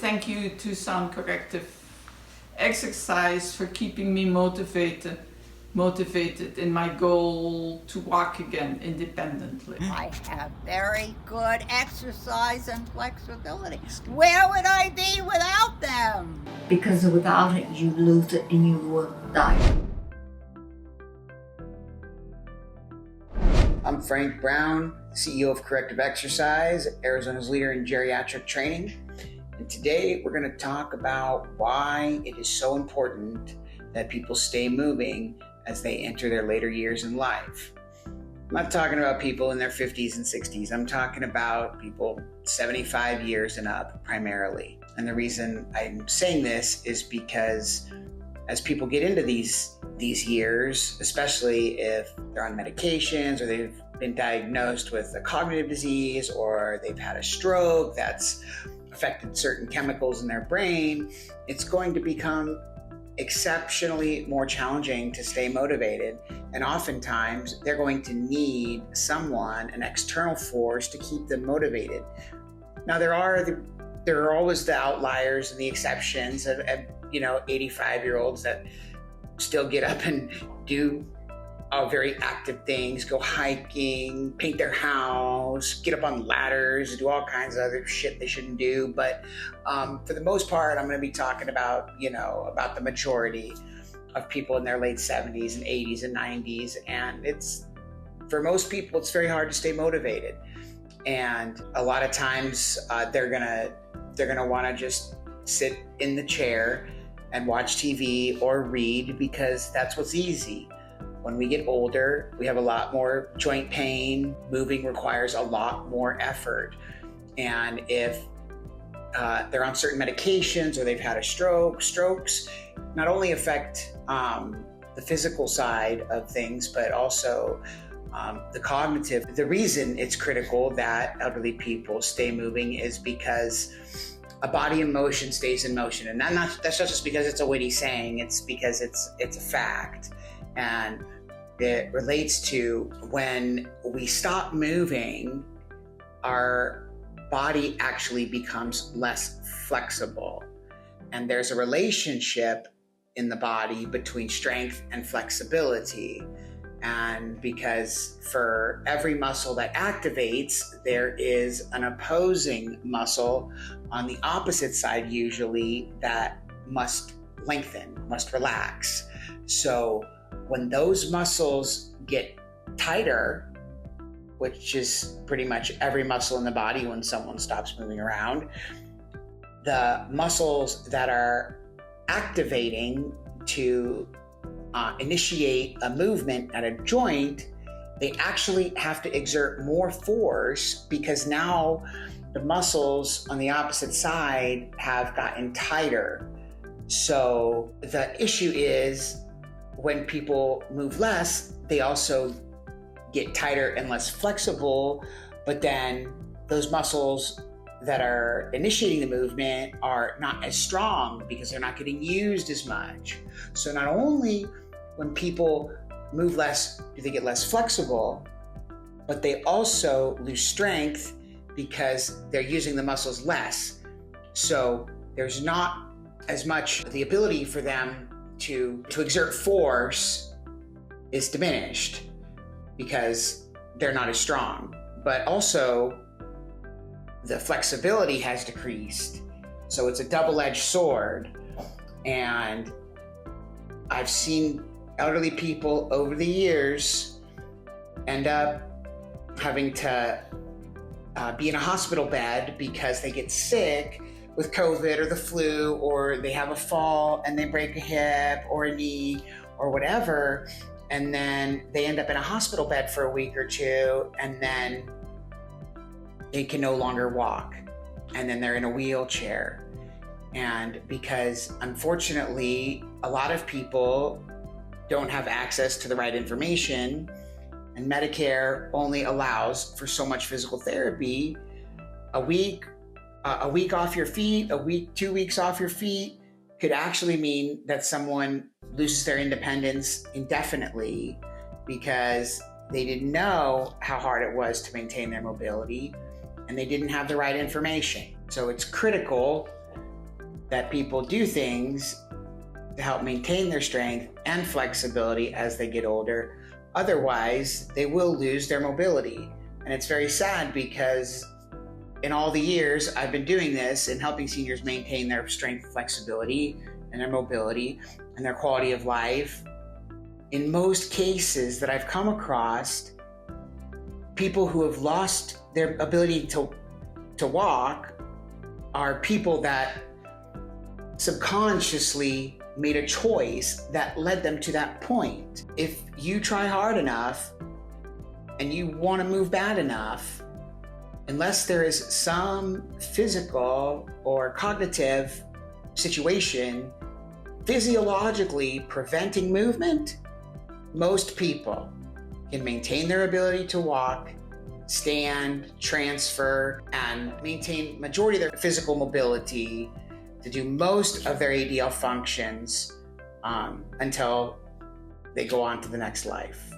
thank you, Tucson Corrective Exercise, for keeping me motivated in my goal to walk again independently. I have very good exercise and flexibility. Where would I be without them? Because without it, you lose it and you will die. I'm Frank Brown, CEO of Corrective Exercise, Arizona's leader in geriatric training. And today we're going to talk about why it is so important that people stay moving as they enter their later years in life. I'm not talking about people in their 50s and 60s. I'm talking about people 75 years and up primarily. And the reason I'm saying this is because as people get into these years, especially if they're on medications or they've been diagnosed with a cognitive disease or they've had a stroke that's affected certain chemicals in their brain, it's going to become exceptionally more challenging to stay motivated. And oftentimes they're going to need someone, an external force, to keep them motivated. Now there are always the outliers and the exceptions of 85-year-olds that still get up and do very active things, go hiking, paint their house, get up on ladders, do all kinds of other shit they shouldn't do. But for the most part, I'm going to be talking about the majority of people in their late 70s and 80s and 90s. And for most people, it's very hard to stay motivated. And a lot of times they're gonna want to just sit in the chair and watch TV or read because that's what's easy. When we get older, we have a lot more joint pain. Moving requires a lot more effort. And if they're on certain medications or they've had a strokes not only affect the physical side of things, but also the cognitive. The reason it's critical that elderly people stay moving is because a body in motion stays in motion. And that's not just because it's a witty saying, it's because it's a fact. And it relates to when we stop moving, our body actually becomes less flexible. And there's a relationship in the body between strength and flexibility. And because for every muscle that activates, there is an opposing muscle on the opposite side, usually, that must lengthen, must relax. So when those muscles get tighter, which is pretty much every muscle in the body when someone stops moving around, the muscles that are activating to initiate a movement at a joint, they actually have to exert more force because now the muscles on the opposite side have gotten tighter. So the issue is when people move less, they also get tighter and less flexible, but then those muscles that are initiating the movement are not as strong because they're not getting used as much. So not only when people move less do they get less flexible, but they also lose strength because they're using the muscles less. So there's not as much the ability for them to exert force is diminished because they're not as strong. But also the flexibility has decreased. So it's a double-edged sword. And I've seen elderly people over the years end up having to be in a hospital bed because they get sick with COVID or the flu, or they have a fall and they break a hip or a knee or whatever, and then they end up in a hospital bed for a week or two, and then they can no longer walk, and then they're in a wheelchair. And because unfortunately a lot of people don't have access to the right information, and Medicare only allows for so much physical therapy, a week off your feet, 2 weeks off your feet could actually mean that someone loses their independence indefinitely because they didn't know how hard it was to maintain their mobility and they didn't have the right information. So it's critical that people do things to help maintain their strength and flexibility as they get older. Otherwise, they will lose their mobility. And it's very sad because in all the years I've been doing this and helping seniors maintain their strength, flexibility, and their mobility and their quality of life, in most cases that I've come across, people who have lost their ability to walk are people that subconsciously made a choice that led them to that point. If you try hard enough and you want to move bad enough, unless there is some physical or cognitive situation physiologically preventing movement, most people can maintain their ability to walk, stand, transfer, and maintain majority of their physical mobility to do most of their ADL functions until they go on to the next life.